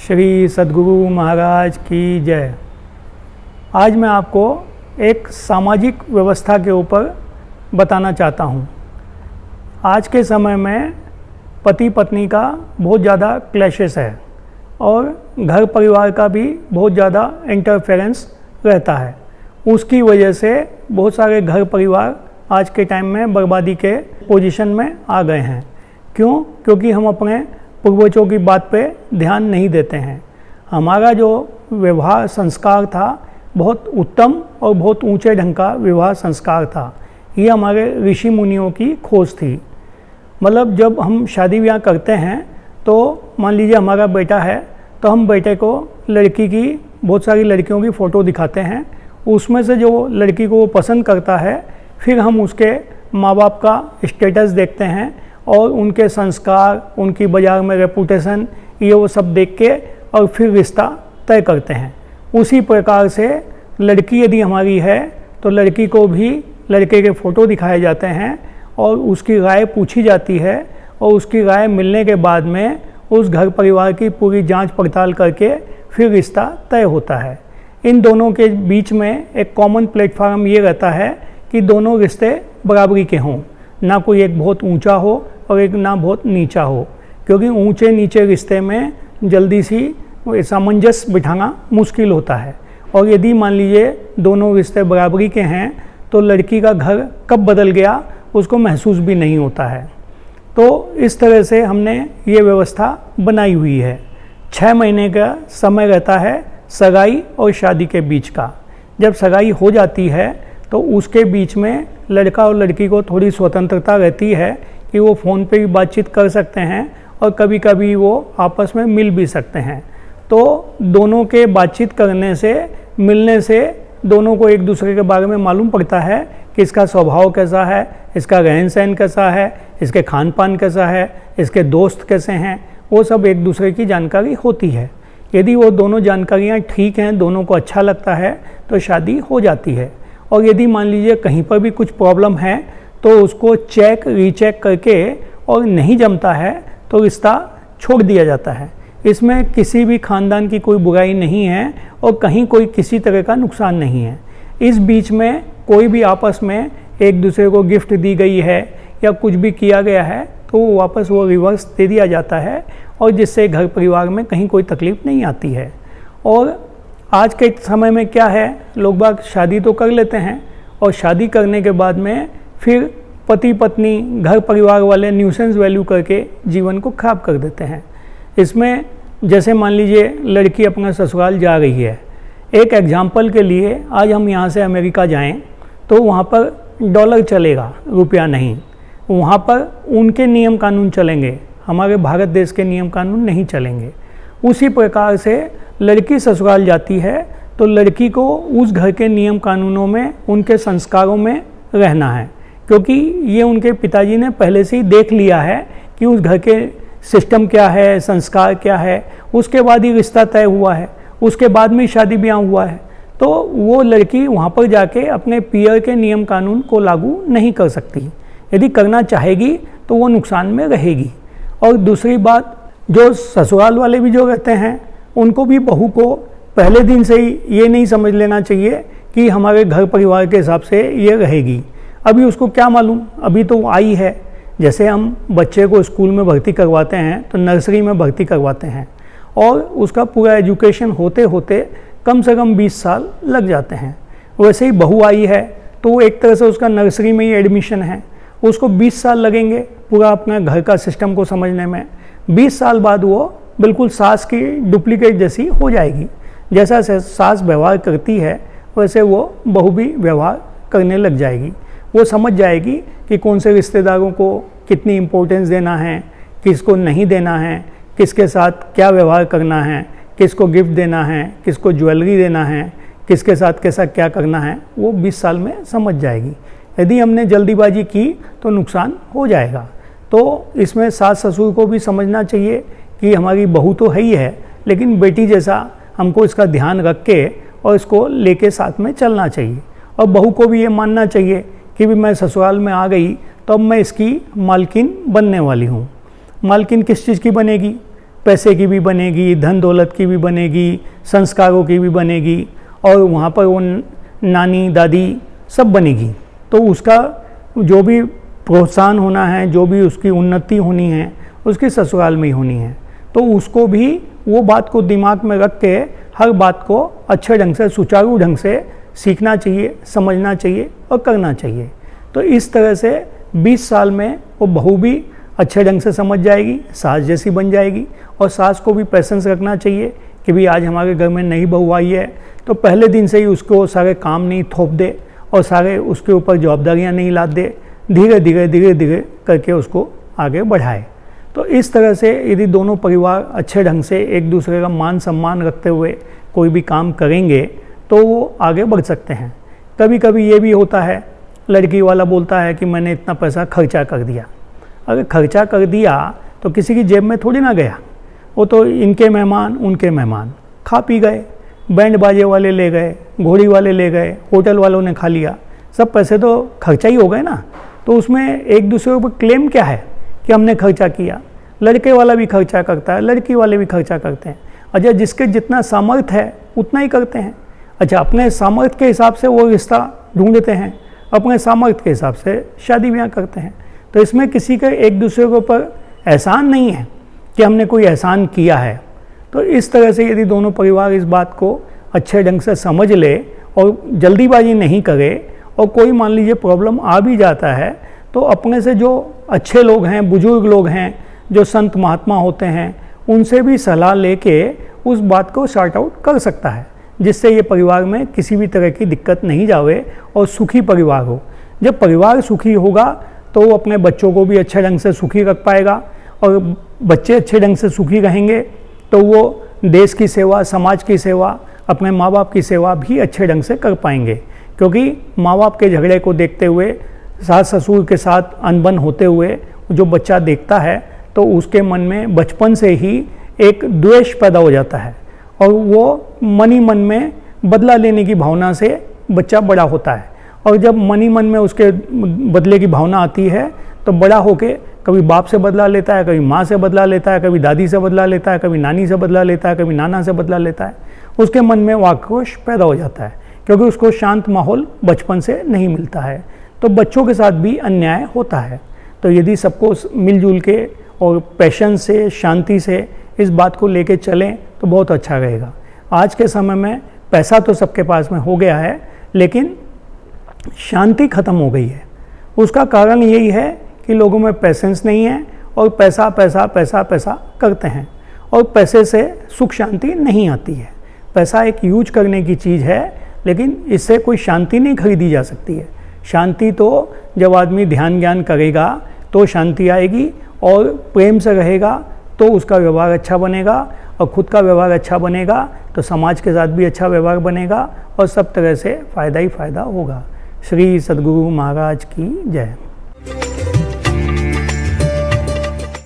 श्री सद्गुरु महाराज की जय। आज मैं आपको एक सामाजिक व्यवस्था के ऊपर बताना चाहता हूँ। आज के समय में पति पत्नी का बहुत ज़्यादा क्लैशेस है और घर परिवार का भी बहुत ज़्यादा इंटरफेरेंस रहता है। उसकी वजह से बहुत सारे घर परिवार आज के टाइम में बर्बादी के पोजीशन में आ गए हैं। क्यों? क्योंकि हम अपने पूर्वजों की बात पे ध्यान नहीं देते हैं। हमारा जो व्यवहार संस्कार था बहुत उत्तम और बहुत ऊंचे ढंग का व्यवहार संस्कार था। ये हमारे ऋषि मुनियों की खोज थी। मतलब जब हम शादी ब्याह करते हैं तो मान लीजिए हमारा बेटा है तो हम बेटे को लड़की की बहुत सारी लड़कियों की फ़ोटो दिखाते हैं। उसमें से जो लड़की को वो पसंद करता है फिर हम उसके माँ बाप का स्टेटस देखते हैं और उनके संस्कार, उनकी बाज़ार में रेपुटेशन, ये वो सब देख के और फिर रिश्ता तय करते हैं। उसी प्रकार से लड़की यदि हमारी है तो लड़की को भी लड़के के फ़ोटो दिखाए जाते हैं और उसकी राय पूछी जाती है और उसकी राय मिलने के बाद में उस घर परिवार की पूरी जांच पड़ताल करके फिर रिश्ता तय होता है। इन दोनों के बीच में एक कॉमन प्लेटफार्म ये रहता है कि दोनों रिश्ते बराबरी के हों, ना कोई एक बहुत ऊंचा हो और एक ना बहुत नीचा हो, क्योंकि ऊंचे नीचे रिश्ते में जल्दी सी सामंजस्य बिठाना मुश्किल होता है। और यदि मान लीजिए दोनों रिश्ते बराबरी के हैं तो लड़की का घर कब बदल गया उसको महसूस भी नहीं होता है। तो इस तरह से हमने ये व्यवस्था बनाई हुई है। 6 महीने का समय रहता है सगाई और शादी के बीच का। जब सगाई हो जाती है तो उसके बीच में लड़का और लड़की को थोड़ी स्वतंत्रता रहती है कि वो फ़ोन पे भी बातचीत कर सकते हैं और कभी कभी वो आपस में मिल भी सकते हैं। तो दोनों के बातचीत करने से, मिलने से दोनों को एक दूसरे के बारे में मालूम पड़ता है कि इसका स्वभाव कैसा है, इसका रहन सहन कैसा है, इसके खान पान कैसा है, इसके दोस्त कैसे हैं, वो सब एक दूसरे की जानकारी होती है। यदि वो दोनों जानकारियाँ ठीक हैं, दोनों को अच्छा लगता है तो शादी हो जाती है। और यदि मान लीजिए कहीं पर भी कुछ प्रॉब्लम है तो उसको चेक रीचेक करके और नहीं जमता है तो रिश्ता छोड़ दिया जाता है। इसमें किसी भी खानदान की कोई बुराई नहीं है और कहीं कोई किसी तरह का नुकसान नहीं है। इस बीच में कोई भी आपस में एक दूसरे को गिफ्ट दी गई है या कुछ भी किया गया है तो वापस वो रिवर्स दे दिया जाता है और जिससे घर परिवार में कहीं कोई तकलीफ़ नहीं आती है। और आज के समय में क्या है, लोग बाग शादी तो कर लेते हैं और शादी करने के बाद में फिर पति पत्नी घर परिवार वाले न्यूसेंस वैल्यू करके जीवन को खराब कर देते हैं। इसमें जैसे मान लीजिए लड़की अपना ससुराल जा रही है। एक एग्जाम्पल के लिए आज हम यहाँ से अमेरिका जाएं तो वहाँ पर डॉलर चलेगा, रुपया नहीं। वहाँ पर उनके नियम कानून चलेंगे, हमारे भारत देश के नियम कानून नहीं चलेंगे। उसी प्रकार से लड़की ससुराल जाती है तो लड़की को उस घर के नियम कानूनों में, उनके संस्कारों में रहना है, क्योंकि ये उनके पिताजी ने पहले से ही देख लिया है कि उस घर के सिस्टम क्या है, संस्कार क्या है। उसके बाद ही रिश्ता तय हुआ है, उसके बाद में शादी ब्याह हुआ है। तो वो लड़की वहाँ पर जाके अपने पीयर के नियम कानून को लागू नहीं कर सकती। यदि करना चाहेगी तो वो नुकसान में रहेगी। और दूसरी बात, जो ससुराल वाले भी जो रहते हैं उनको भी बहू को पहले दिन से ही ये नहीं समझ लेना चाहिए कि हमारे घर परिवार के हिसाब से ये रहेगी। अभी उसको क्या मालूम, अभी तो आई है। जैसे हम बच्चे को स्कूल में भर्ती करवाते हैं तो नर्सरी में भर्ती करवाते हैं और उसका पूरा एजुकेशन होते होते कम से कम 20 साल लग जाते हैं। वैसे ही बहू आई है तो वो एक तरह से उसका नर्सरी में ही एडमिशन है, उसको 20 साल लगेंगे पूरा अपना घर का सिस्टम को समझने में। 20 साल बाद वो बिल्कुल सास की डुप्लीकेट जैसी हो जाएगी। जैसा सास व्यवहार करती है वैसे वो बहू भी व्यवहार करने लग जाएगी। वो समझ जाएगी कि कौन से रिश्तेदारों को कितनी इम्पोर्टेंस देना है, किसको नहीं देना है, किसके साथ क्या व्यवहार करना है, किसको गिफ्ट देना है, किसको ज्वेलरी देना है, किसके साथ कैसा क्या करना है, वो 20 साल में समझ जाएगी। यदि हमने जल्दीबाजी की तो नुकसान हो जाएगा। तो इसमें सास ससुर को भी समझना चाहिए कि हमारी बहू तो है ही है, लेकिन बेटी जैसा हमको इसका ध्यान रख के और इसको लेके साथ में चलना चाहिए। और बहू को भी ये मानना चाहिए कि भी मैं ससुराल में आ गई तो अब मैं इसकी मालकिन बनने वाली हूँ। मालकिन किस चीज़ की बनेगी? पैसे की भी बनेगी, धन दौलत की भी बनेगी, संस्कारों की भी बनेगी, और वहाँ पर वो नानी दादी सब बनेगी। तो उसका जो भी प्रोत्साहन होना है, जो भी उसकी उन्नति होनी है, उसकी ससुराल में ही होनी है। तो उसको भी वो बात को दिमाग में रख के हर बात को अच्छे ढंग से, सुचारू ढंग से सीखना चाहिए, समझना चाहिए और करना चाहिए। तो इस तरह से 20 साल में वो बहू भी अच्छे ढंग से समझ जाएगी, सास जैसी बन जाएगी। और सास को भी पेशेंस रखना चाहिए कि भाई आज हमारे घर में नई बहू आई है, तो पहले दिन से ही उसको सारे काम नहीं थोप दे और सारे उसके ऊपर जवाबदारियां नहीं लाद दे, धीरे धीरे धीरे धीरे करके उसको आगे बढ़ाए। तो इस तरह से यदि दोनों परिवार अच्छे ढंग से एक दूसरे का मान सम्मान रखते हुए कोई भी काम करेंगे तो वो आगे बढ़ सकते हैं। कभी कभी ये भी होता है, लड़की वाला बोलता है कि मैंने इतना पैसा खर्चा कर दिया। अगर खर्चा कर दिया तो किसी की जेब में थोड़ी ना गया, वो तो इनके मेहमान उनके मेहमान खा पी गए, बैंड बाजे वाले ले गए, घोड़ी वाले ले गए, होटल वालों ने खा लिया, सब पैसे तो खर्चा ही हो गए ना। तो उसमें एक दूसरे के ऊपर क्लेम क्या है कि हमने खर्चा किया। लड़के वाला भी खर्चा करता है, लड़की वाले भी खर्चा करते हैं। अच्छा, जिसके जितना सामर्थ्य है उतना ही करते हैं। अच्छा, अपने सामर्थ्य के हिसाब से वो रिश्ता ढूंढते हैं, अपने सामर्थ्य के हिसाब से शादी ब्याह करते हैं। तो इसमें किसी का एक दूसरे के ऊपर एहसान नहीं है कि हमने कोई एहसान किया है। तो इस तरह से यदि दोनों परिवार इस बात को अच्छे ढंग से समझ ले और जल्दीबाजी नहीं करे, और कोई मान लीजिए प्रॉब्लम आ भी जाता है तो अपने से जो अच्छे लोग हैं, बुजुर्ग लोग हैं, जो संत महात्मा होते हैं, उनसे भी सलाह लेके उस बात को सॉर्ट आउट कर सकता है, जिससे ये परिवार में किसी भी तरह की दिक्कत नहीं जावे और सुखी परिवार हो। जब परिवार सुखी होगा तो वो अपने बच्चों को भी अच्छे ढंग से सुखी रख पाएगा, और बच्चे अच्छे ढंग से सुखी रहेंगे तो वो देश की सेवा, समाज की सेवा, अपने माँ बाप की सेवा भी अच्छे ढंग से कर पाएंगे। क्योंकि माँ बाप के झगड़े को देखते हुए, सास ससुर के साथ अनबन होते हुए जो बच्चा देखता है तो उसके मन में बचपन से ही एक द्वेष पैदा हो जाता है, और वो मन ही मन में बदला लेने की भावना से बच्चा बड़ा होता है। और जब मन ही मन में उसके बदले की भावना आती है तो बड़ा होके कभी बाप से बदला लेता है, कभी माँ से बदला लेता है, कभी दादी से बदला लेता है, कभी नानी से बदला लेता है, कभी नाना से बदला लेता है। उसके मन में वो आक्रोश पैदा हो जाता है, क्योंकि उसको शांत माहौल बचपन से नहीं मिलता है। तो बच्चों के साथ भी अन्याय होता है। तो यदि सबको मिलजुल के और पैशन से, शांति से इस बात को लेके चलें तो बहुत अच्छा रहेगा। आज के समय में पैसा तो सबके पास में हो गया है, लेकिन शांति खत्म हो गई है। उसका कारण यही है कि लोगों में पेशेंस नहीं है, और पैसा पैसा पैसा पैसा करते हैं, और पैसे से सुख शांति नहीं आती है। पैसा एक यूज करने की चीज़ है, लेकिन इससे कोई शांति नहीं खरीदी जा सकती है। शांति तो जब आदमी ध्यान ज्ञान करेगा तो शांति आएगी, और प्रेम से रहेगा तो उसका व्यवहार अच्छा बनेगा, और खुद का व्यवहार अच्छा बनेगा तो समाज के साथ भी अच्छा व्यवहार बनेगा, और सब तरह से फ़ायदा ही फ़ायदा होगा। श्री सद्गुरु महाराज की जय।